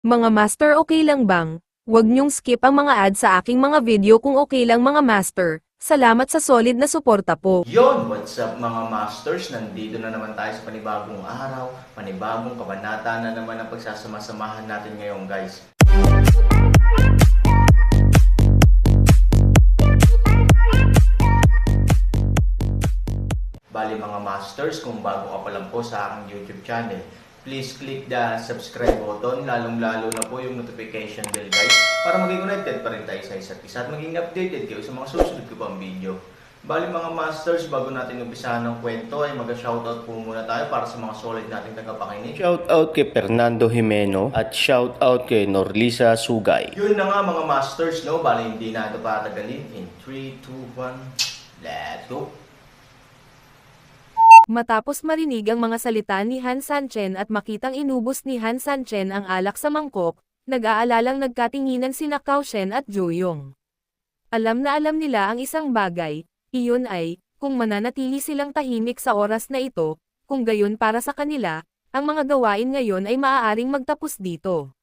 Mga master, okay lang bang? Huwag niyong skip ang mga ad sa aking mga video kung okay lang mga master. Salamat sa solid na suporta po. Yon, what's up mga masters? Nandito na naman tayo sa panibagong araw, panibagong kabanata na naman ang pagsasama-samahan natin ngayon guys. Bali mga masters, kung bago ka pa lang po sa aking YouTube channel, please click the subscribe button, lalong-lalo na po yung notification bell guys, para maging connected pa rin tayo sa isa't isa at maging updated kayo sa mga susunod ko pang video. Bali mga masters, bago natin umpisahan ng kwento ay mag-shoutout po muna tayo para sa mga solid nating tagapakinig. Shoutout kay Fernando Jimeno at shoutout kay Norlisa Sugay. Yun na nga mga masters, no? Bali hindi na ito patagalin. In 3, 2, 1, let's go! Matapos marinig ang mga salita ni Han Sanchen at makitang inubos ni Han Sanchen ang alak sa mangkok, nag-aalalang nagkatinginan sina Cao Shen at Zhou Yong. Alam na alam nila ang isang bagay, iyon ay, kung mananatili silang tahimik sa oras na ito, kung gayon para sa kanila, ang mga gawain ngayon ay maaaring magtapos dito.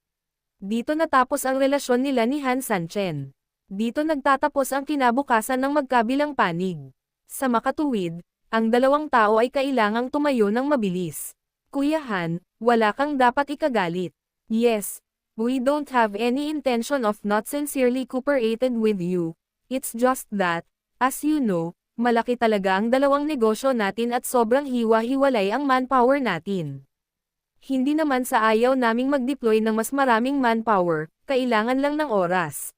Dito natapos ang relasyon nila ni Han Sanchen. Dito nagtatapos ang kinabukasan ng magkabilang panig. Sa makatuwid, ang dalawang tao ay kailangang tumayo ng mabilis. Kuya Han, wala kang dapat ikagalit. Yes, we don't have any intention of not sincerely cooperated with you. It's just that, as you know, malaki talaga ang dalawang negosyo natin at sobrang hiwa-hiwalay ang manpower natin. Hindi naman sa ayaw naming mag-deploy ng mas maraming manpower, kailangan lang ng oras.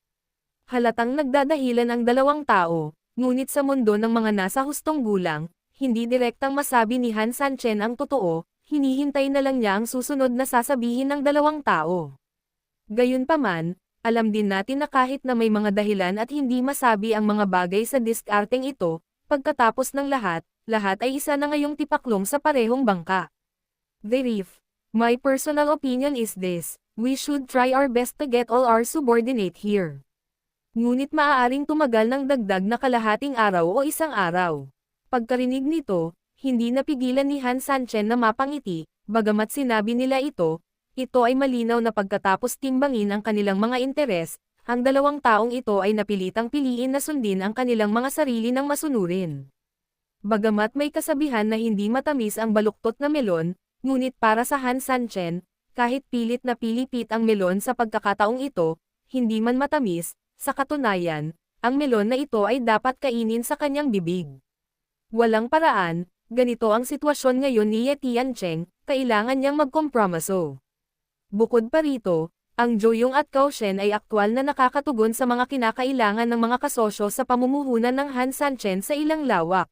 Halatang nagdadahilan ang dalawang tao, ngunit sa mundo ng mga nasa hustong gulang, hindi direktang masabi ni Han Sanchen ang totoo, hinihintay na lang niya ang susunod na sasabihin ng dalawang tao. Gayunpaman, alam din natin na kahit na may mga dahilan at hindi masabi ang mga bagay sa diskarteng ito, pagkatapos ng lahat, lahat ay isa na ngayong tipaklong sa parehong bangka. The Reef. My personal opinion is this, we should try our best to get all our subordinate here. Ngunit maaaring tumagal ng dagdag na kalahating araw o isang araw. Pagkarinig nito, hindi napigilan ni Han Sanchen na mapangiti, bagamat sinabi nila ito ay malinaw na pagkatapos timbangin ang kanilang mga interes, ang dalawang taong ito ay napilitang piliin na sundin ang kanilang mga sarili ng masunurin. Bagamat may kasabihan na hindi matamis ang baluktot na melon, ngunit para sa Han Sanchen, kahit pilit na pilipit ang melon sa pagkakataong ito, hindi man matamis, sa katunayan, ang melon na ito ay dapat kainin sa kanyang bibig. Walang paraan, ganito ang sitwasyon ngayon ni Ye Tiancheng, kailangan niyang magkompromiso. Bukod pa rito, ang Zhou Yong at Cao Shen ay aktwal na nakakatugon sa mga kinakailangan ng mga kasosyo sa pamumuhunan ng Han Sanchen sa ilang lawak.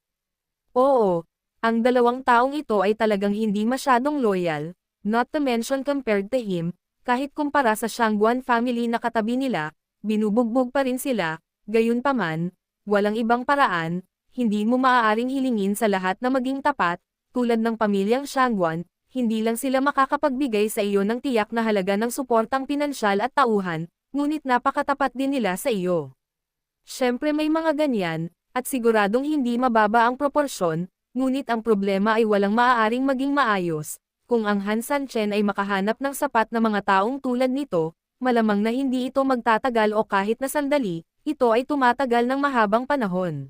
Oo, ang dalawang taong ito ay talagang hindi masyadong loyal, not to mention compared to him, kahit kumpara sa Shangguan family na katabi nila, binubugbog pa rin sila, gayunpaman, walang ibang paraan. Hindi mo maaaring hilingin sa lahat na maging tapat, tulad ng pamilyang Shangguan, hindi lang sila makakapagbigay sa iyo ng tiyak na halaga ng suportang pinansyal at tauhan, ngunit napakatapat din nila sa iyo. Siyempre may mga ganyan, at siguradong hindi mababa ang proporsyon, ngunit ang problema ay walang maaaring maging maayos. Kung ang Han Sanchen ay makahanap ng sapat na mga taong tulad nito, malamang na hindi ito magtatagal o kahit na sandali, ito ay tumatagal ng mahabang panahon.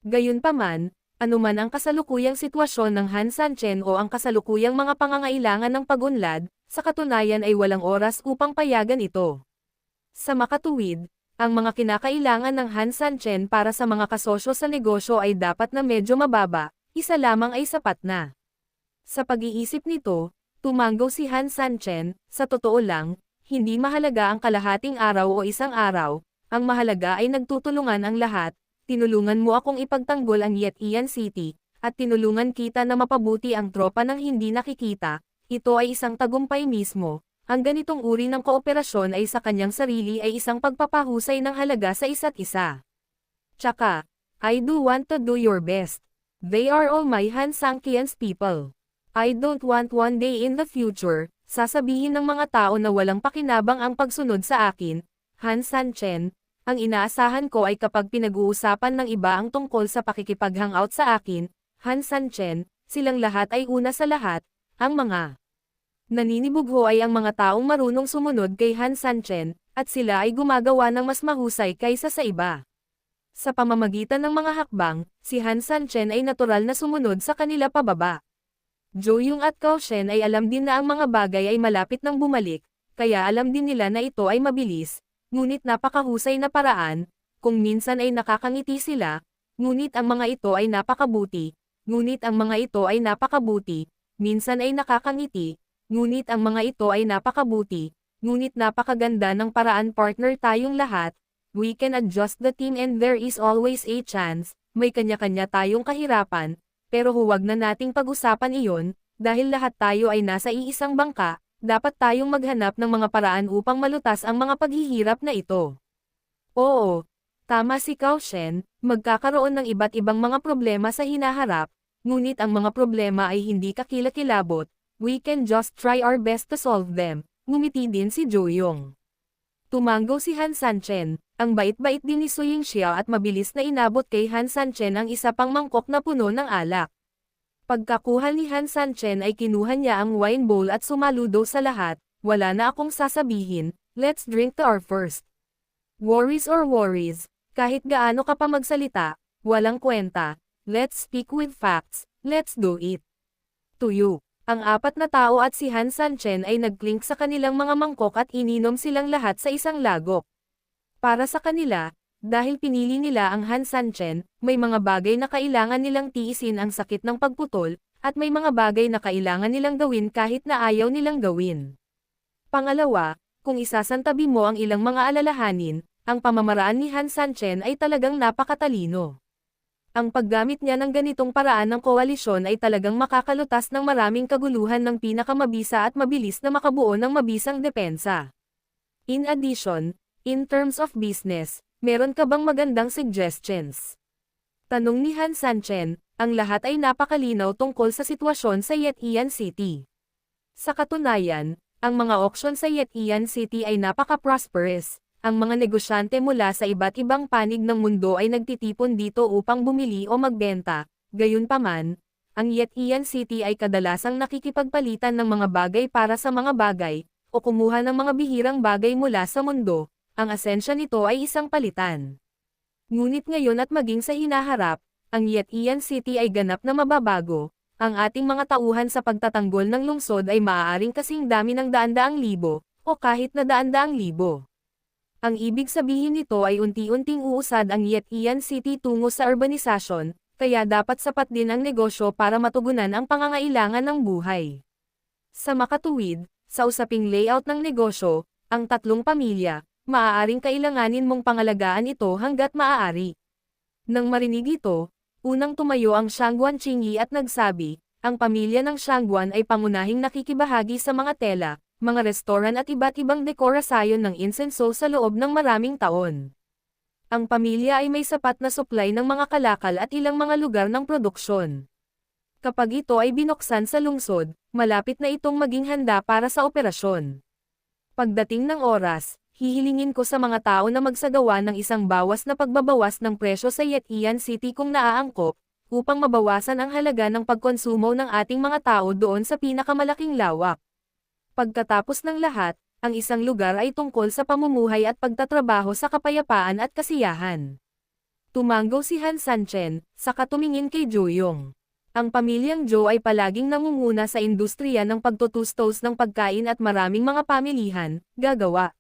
Gayunpaman, anuman ang kasalukuyang sitwasyon ng Han Sanchen o ang kasalukuyang mga pangangailangan ng pag-unlad, sa katunayan ay walang oras upang payagan ito. Sa makatuwid, ang mga kinakailangan ng Han Sanchen para sa mga kasosyo sa negosyo ay dapat na medyo mababa, isa lamang ay sapat na. Sa pag-iisip nito, tumanggo si Han Sanchen, sa totoo lang, hindi mahalaga ang kalahating araw o isang araw, ang mahalaga ay nagtutulungan ang lahat. Tinulungan mo akong ipagtanggol ang Yetian City, at tinulungan kita na mapabuti ang tropa ng hindi nakikita, ito ay isang tagumpay mismo. Ang ganitong uri ng kooperasyon ay sa kanyang sarili ay isang pagpapahusay ng halaga sa isa't isa. Tsaka, I do want to do your best. They are all my Han Sankian's people. I don't want one day in the future, sasabihin ng mga tao na walang pakinabang ang pagsunod sa akin, Han Sanchen. Ang inaasahan ko ay kapag pinag-uusapan ng iba ang tungkol sa pakikipag-hangout sa akin, Han Sanchen, silang lahat ay una sa lahat, ang mga Naninibugho ay ang mga taong marunong sumunod kay Han Sanchen, at sila ay gumagawa ng mas mahusay kaysa sa iba. Sa pamamagitan ng mga hakbang, si Han Sanchen ay natural na sumunod sa kanila pababa. Jo Young at Cao Shen ay alam din na ang mga bagay ay malapit nang bumalik, kaya alam din nila na ito ay mabilis, ngunit napakahusay na paraan, kung minsan ay nakakangiti sila, ngunit ang mga ito ay napakabuti, minsan ay nakakangiti, ngunit ang mga ito ay napakabuti, ngunit napakaganda ng paraan. Partner tayong lahat, we can adjust the team and there is always a chance, may kanya-kanya tayong kahirapan, pero huwag na nating pag-usapan iyon, dahil lahat tayo ay nasa iisang bangka, dapat tayong maghanap ng mga paraan upang malutas ang mga paghihirap na ito. Oo, tama si Cao Shen, magkakaroon ng iba't ibang mga problema sa hinaharap, ngunit ang mga problema ay hindi kakilakilabot, we can just try our best to solve them, ngumiti din si Jo Young. Tumanggo si Han Sanchen, ang bait-bait din ni Su Yingxiao at mabilis na inabot kay Han Sanchen ang isa pang mangkok na puno ng alak. Pagkakuha ni Han Sanchen ay kinuha niya ang wine bowl at sumaludo sa lahat, wala na akong sasabihin, let's drink to our first. Worries or worries, kahit gaano ka pa magsalita, walang kwenta, let's speak with facts, let's do it. To you. Ang apat na tao at si Han Sanchen ay nag-clink sa kanilang mga mangkok at ininom silang lahat sa isang lagok. Para sa kanila, dahil pinili nila ang Han Sanchen, may mga bagay na kailangan nilang tiisin ang sakit ng pagputol, at may mga bagay na kailangan nilang gawin kahit na ayaw nilang gawin. Pangalawa, kung isasantabi mo ang ilang mga alalahanin, ang pamamaraan ni Han Sanchen ay talagang napakatalino. Ang paggamit niya ng ganitong paraan ng koalisyon ay talagang makakalutas ng maraming kaguluhan ng pinakamabisa at mabilis na makabuo ng mabisang depensa. In addition, in terms of business, meron ka bang magandang suggestions? Tanong ni Han Sanchen, ang lahat ay napakalinaw tungkol sa sitwasyon sa Yetian City. Sa katunayan, ang mga auction sa Yetian City ay napaka-prosperous. Ang mga negosyante mula sa iba't ibang panig ng mundo ay nagtitipon dito upang bumili o magbenta. Gayunpaman, ang Yetian City ay kadalasang nakikipagpalitan ng mga bagay para sa mga bagay, o kumuha ng mga bihirang bagay mula sa mundo. Ang asensya nito ay isang palitan. Ngunit ngayon at maging sa hinaharap, ang Yetian City ay ganap na mababago. Ang ating mga tauhan sa pagtatanggol ng lungsod ay maaaring kasing dami ng daan-daang libo, o kahit na daan-daang libo. Ang ibig sabihin nito ay unti-unting uusad ang Yetian City tungo sa urbanisasyon, kaya dapat sapat din ang negosyo para matugunan ang pangangailangan ng buhay. Sa makatuwid, sa usaping layout ng negosyo, ang tatlong pamilya, maaaring kailanganin mong pangalagaan ito hanggat maaari. Nang marinig ito, unang tumayo ang Shangguan Qingyi at nagsabi, ang pamilya ng Shangguan ay pangunahing nakikibahagi sa mga tela, mga restoran at iba't ibang dekorasyon ng insenso sa loob ng maraming taon. Ang pamilya ay may sapat na supply ng mga kalakal at ilang mga lugar ng produksyon. Kapag ito ay binuksan sa lungsod, malapit na itong maging handa para sa operasyon. Pagdating ng oras, hihilingin ko sa mga tao na magsagawa ng isang bawas na pagbabawas ng presyo sa Yetian City kung naaangkop, upang mabawasan ang halaga ng pagkonsumo ng ating mga tao doon sa pinakamalaking lawak. Pagkatapos ng lahat, ang isang lugar ay tungkol sa pamumuhay at pagtatrabaho sa kapayapaan at kasiyahan. Tumanggo si Han Sanchen, saka tumingin kay Jo Young. Ang pamilyang Jo ay palaging nangunguna sa industriya ng pagtutustos ng pagkain at maraming mga pamilihan, gagawa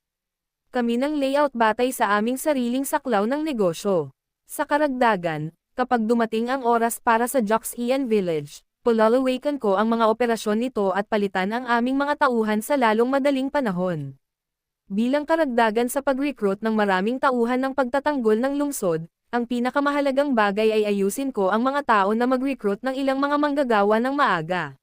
kami ng layout batay sa aming sariling saklaw ng negosyo. Sa karagdagan, kapag dumating ang oras para sa Joxian Village, palalawakan ko ang mga operasyon nito at palitan ang aming mga tauhan sa lalong madaling panahon. Bilang karagdagan sa pag-recruit ng maraming tauhan ng pagtatanggol ng lungsod, ang pinakamahalagang bagay ay ayusin ko ang mga tao na mag-recruit ng ilang mga manggagawa ng maaga.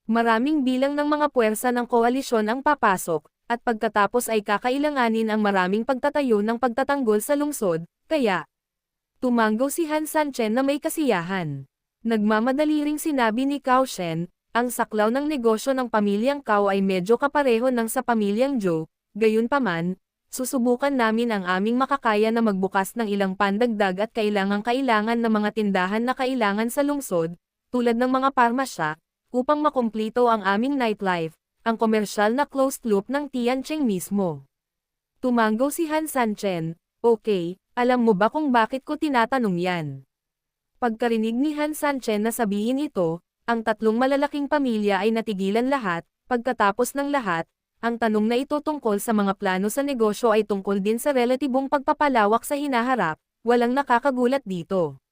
Maraming bilang ng mga puwersa ng koalisyon ang papasok, at pagkatapos ay kakailanganin ang maraming pagtatayo ng pagtatanggol sa lungsod, kaya tumanggo si Han Sanchen na may kasiyahan. Nagmamadali ring sinabi ni Cao Shen, ang saklaw ng negosyo ng pamilyang Cao ay medyo kapareho ng sa pamilyang Jo, gayunpaman, susubukan namin ang aming makakaya na magbukas ng ilang pandagdag at kailangan ng mga tindahan na kailangan sa lungsod, tulad ng mga parmasya, upang makumplito ang aming nightlife, ang komersyal na closed loop ng Tiancheng mismo. Tumango si Han Sanchen, okay, alam mo ba kung bakit ko tinatanong yan? Pagkarinig ni Han Sanchen na sabihin ito, ang tatlong malalaking pamilya ay natigilan lahat. Pagkatapos ng lahat, ang tanong na ito tungkol sa mga plano sa negosyo ay tungkol din sa relatibong pagpapalawak sa hinaharap, walang nakakagulat dito.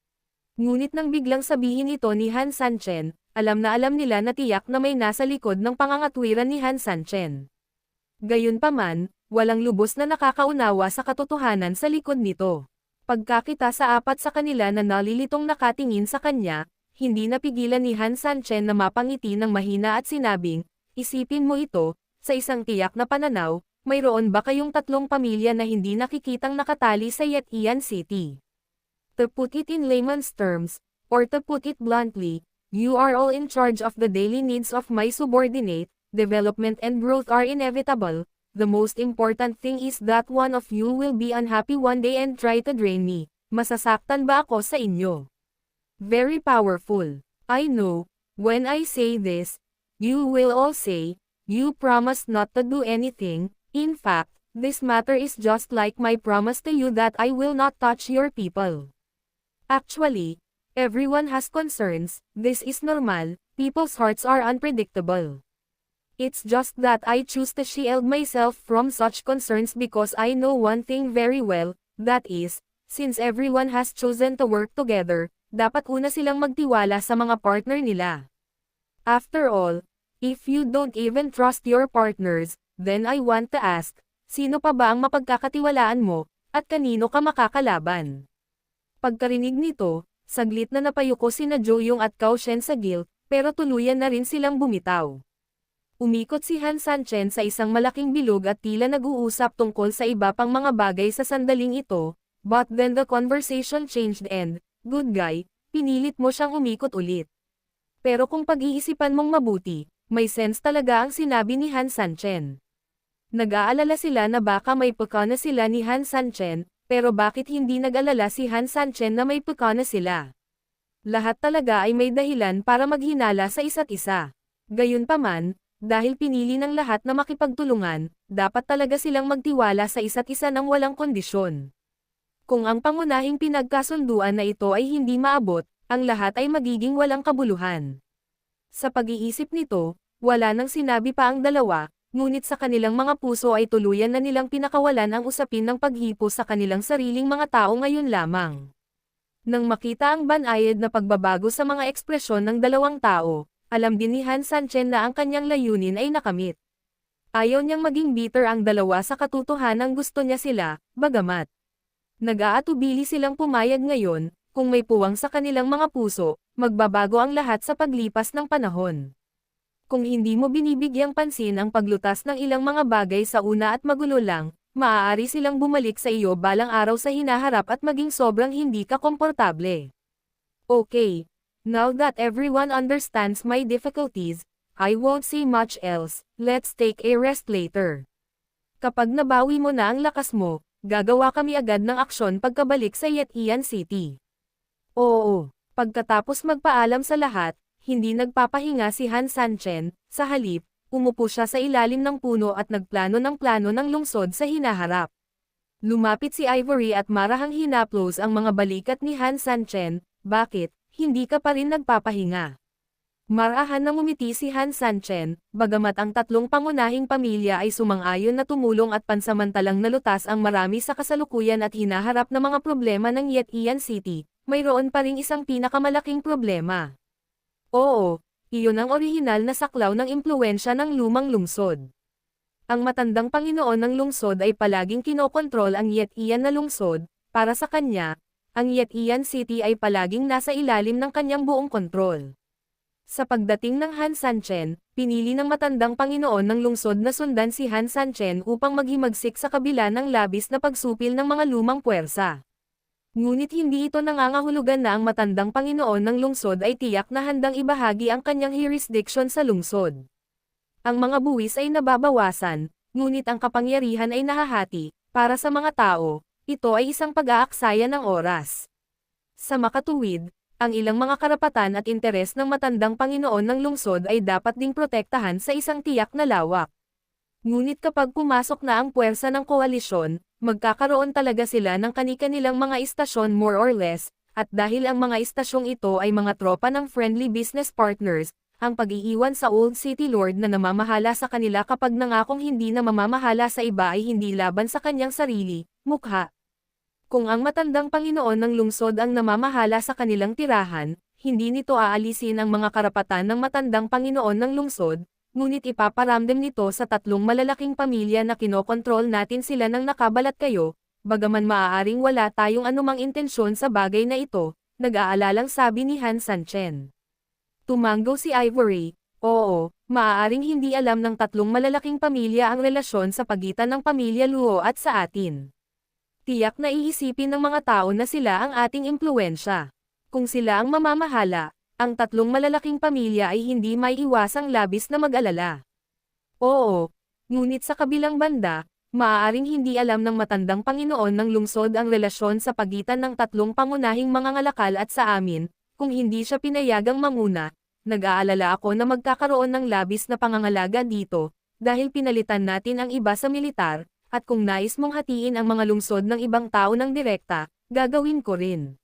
Ngunit nang biglang sabihin ito ni Han Sanchen, alam na alam nila na tiyak na may nasa likod ng pangangatwiran ni Han Sanchen. Gayunpaman, walang lubos na nakakaunawa sa katotohanan sa likod nito. Pagkakita sa apat sa kanila na nalilitong nakatingin sa kanya, hindi napigilan ni Han Sanchen na mapangiti ng mahina at sinabing, isipin mo ito, sa isang tiyak na pananaw, mayroon ba kayong tatlong pamilya na hindi nakikitang nakatali sa Yetian City? To put it in layman's terms, or to put it bluntly, you are all in charge of the daily needs of my subordinate, development and growth are inevitable, the most important thing is that one of you will be unhappy one day and try to drain me. Masasaktan ba ako sa inyo? Very powerful. I know, when I say this, you will all say, you promised not to do anything. In fact, this matter is just like my promise to you that I will not touch your people. Actually, everyone has concerns, this is normal, people's hearts are unpredictable. It's just that I choose to shield myself from such concerns because I know one thing very well, that is, since everyone has chosen to work together, dapat una silang magtiwala sa mga partner nila. After all, if you don't even trust your partners, then I want to ask, sino pa ba ang mapagkakatiwalaan mo, at kanino ka makakalaban? Pagkarinig nito, saglit na napayuko sina Joyong at Cao Shen sa guilt, pero tuluyan na rin silang bumitaw. Umikot si Han Sanchen sa isang malaking bilog at tila nag-uusap tungkol sa iba pang mga bagay sa sandaling ito, but then the conversation changed and, good guy, pinilit mo siyang umikot ulit. Pero kung pag-iisipan mong mabuti, may sense talaga ang sinabi ni Han Sanchen. Nag-aalala sila na baka may peka na sila ni Han Sanchen, pero bakit hindi nag-alala si Han Sanchen na may peka na sila? Lahat talaga ay may dahilan para maghinala sa isa't isa. Gayunpaman, dahil pinili ng lahat na makipagtulungan, dapat talaga silang magtiwala sa isa't isa ng walang kondisyon. Kung ang pangunahing pinagkasunduan na ito ay hindi maabot, ang lahat ay magiging walang kabuluhan. Sa pag-iisip nito, wala nang sinabi pa ang dalawa, ngunit sa kanilang mga puso ay tuluyan na nilang pinakawalan ang usapin ng paghipo sa kanilang sariling mga tao ngayon lamang. Nang makita ang banayad na pagbabago sa mga ekspresyon ng dalawang tao, alam din ni Han Sanchen na ang kanyang layunin ay nakamit. Ayaw niyang maging bitter ang dalawa sa katotohanang gusto niya sila, bagamat nag-aatubili silang pumayag ngayon, kung may puwang sa kanilang mga puso, magbabago ang lahat sa paglipas ng panahon. Kung hindi mo binibigyang pansin ang paglutas ng ilang mga bagay sa una at magulo lang, maaari silang bumalik sa iyo balang araw sa hinaharap at maging sobrang hindi ka komportable. Okay, now that everyone understands my difficulties, I won't say much else, let's take a rest later. Kapag nabawi mo na ang lakas mo, gagawa kami agad ng aksyon pagkabalik sa Yetian City. Oo, pagkatapos magpaalam sa lahat, hindi nagpapahinga si Han Sanchen, sa halip, umupo siya sa ilalim ng puno at nagplano ng lungsod sa hinaharap. Lumapit si Ivory at marahang hinaplos ang mga balikat ni Han Sanchen, bakit, hindi ka pa rin nagpapahinga? Marahan na ngumiti si Han Sanchen, bagamat ang tatlong pangunahing pamilya ay sumang-ayon na tumulong at pansamantalang nalutas ang marami sa kasalukuyan at hinaharap na mga problema ng Yetian City, mayroon pa ring isang pinakamalaking problema. Oo, iyon ang orihinal na saklaw ng impluwensya ng lumang lungsod. Ang matandang Panginoon ng lungsod ay palaging kinokontrol ang Yetian na lungsod, para sa kanya, ang Yetian City ay palaging nasa ilalim ng kanyang buong kontrol. Sa pagdating ng Han Sanchen, pinili ng matandang Panginoon ng lungsod na sundan si Han Sanchen upang maghimagsik sa kabila ng labis na pagsupil ng mga lumang puwersa. Ngunit hindi ito nangangahulugan na ang matandang Panginoon ng lungsod ay tiyak na handang ibahagi ang kanyang jurisdiction sa lungsod. Ang mga buwis ay nababawasan, ngunit ang kapangyarihan ay nahahati, para sa mga tao, ito ay isang pag-aaksaya ng oras. Sa makatuwid, Ang ilang mga karapatan at interes ng matandang Panginoon ng lungsod ay dapat ding protektahan sa isang tiyak na lawak. Ngunit kapag pumasok na ang puwersa ng koalisyon, magkakaroon talaga sila ng kani-kanilang mga istasyon more or less, at dahil ang mga istasyong ito ay mga tropa ng friendly business partners, ang pag-iiwan sa Old City Lord na namamahala sa kanila kapag nangakong hindi na mamamahala sa iba ay hindi laban sa kanyang sarili, mukha. Kung ang matandang Panginoon ng lungsod ang namamahala sa kanilang tirahan, hindi nito aalisin ang mga karapatan ng matandang Panginoon ng lungsod, ngunit ipaparamdam nito sa tatlong malalaking pamilya na kinokontrol natin sila ng nakabalat kayo, bagaman maaaring wala tayong anumang intensyon sa bagay na ito, nag-aalalang sabi ni Han Sanchen. Tumanggaw si Ivory, oo, maaaring hindi alam ng tatlong malalaking pamilya ang relasyon sa pagitan ng pamilya Luo at sa atin. Tiyak na iisipin ng mga tao na sila ang ating impluwensya. Kung sila ang mamamahala, ang tatlong malalaking pamilya ay hindi may iwasang labis na mag-alala. Oo, ngunit sa kabilang banda, maaaring hindi alam ng matandang Panginoon ng lungsod ang relasyon sa pagitan ng tatlong pangunahing mga ngalakal at sa amin, kung hindi siya pinayagang manguna. Nag-aalala ako na magkakaroon ng labis na pangangalaga dito, dahil pinalitan natin ang iba sa militar, at kung nais mong hatiin ang mga lungsod ng ibang tao ng direkta, gagawin ko rin.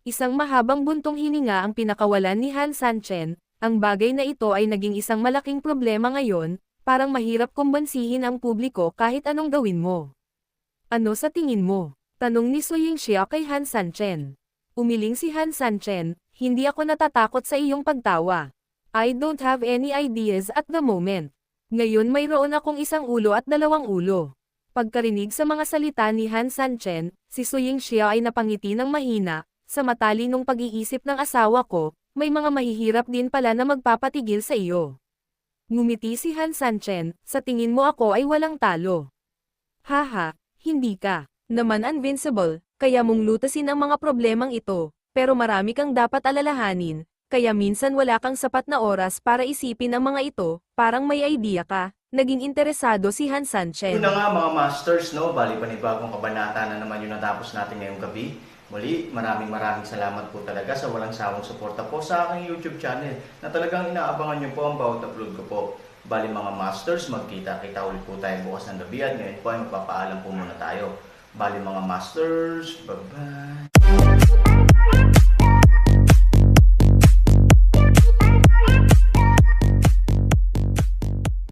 Isang mahabang buntong hininga ang pinakawalan ni Han Sanchen, ang bagay na ito ay naging isang malaking problema ngayon, parang mahirap kumbansihin ang publiko kahit anong gawin mo. Ano sa tingin mo? Tanong ni Su Yingxia kay Han Sanchen. Umiling si Han Sanchen, hindi ako natatakot sa iyong pagtawa. I don't have any ideas at the moment. Ngayon mayroon akong isang ulo at dalawang ulo. Pagkarinig sa mga salita ni Han Sanchen, si Su Yingxia ay napangiti ng mahina, sa matalinong pag-iisip ng asawa ko, may mga mahihirap din pala na magpapatigil sa iyo. Ngumiti si Han Sanchen, sa tingin mo ako ay walang talo. Haha, hindi ka naman invincible, kaya mong lutasin ang mga problemang ito, pero marami kang dapat alalahanin, kaya minsan wala kang sapat na oras para isipin ang mga ito, parang may idea ka. Naging interesado si Han Sanchen. Yun na nga mga masters, no? Bali panibagong kabanata na naman yung natapos natin ngayong gabi. Muli, maraming salamat po talaga sa walang sawang suporta po sa aking YouTube channel na talagang inaabangan nyo po ang bawat upload ko po. Bali mga masters, magkita-kita ulit po tayo bukas ng gabi at ngayon po ay magpapaalam po muna tayo. Bali mga masters, bye-bye!